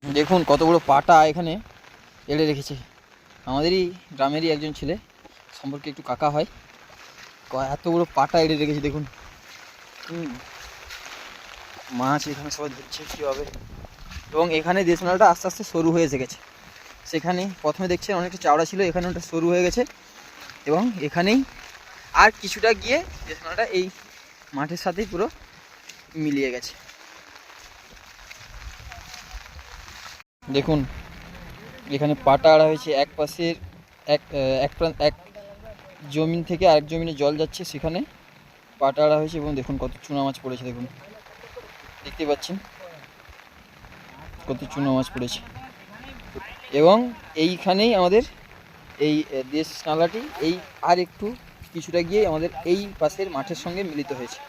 দেখুন কত বড় পাটা এখানে এড়ে রেখেছে। আমাদেরই গ্রামেরই একজন ছেলে, সম্পর্কে একটু কাকা হয়, এত বড় পাটা এড়ে রেখেছে দেখুন। মাছ এখানে সবাই ধরছে কীভাবে, এবং এখানে দেশ নালাটা আস্তে আস্তে সরু হয়ে এসে গেছে। সেখানে প্রথমে দেখছেন অনেকটা চাওড়া ছিল, এখানে ওটা সরু হয়ে গেছে, এবং এখানেই আর কিছুটা গিয়ে দেশ নালাটা এই মাঠের সাথেই পুরো মিলিয়ে গেছে। দেখুন এখানে পাটা আড়া হয়েছে, এক পাশের এক জমিন থেকে আরেক জমিনে জল যাচ্ছে, সেখানে পাটা আড়া হয়েছে, এবং দেখুন কত চুনা মাছ পড়েছে। দেখুন দেখতে পাচ্ছেন কত চুনা মাছ পড়েছে, এবং এইখানেই আমাদের এই দেশ নালাটি এই আর একটু কিছুটা গিয়ে আমাদের এই পাশের মাঠের সঙ্গে মিলিত হয়েছে।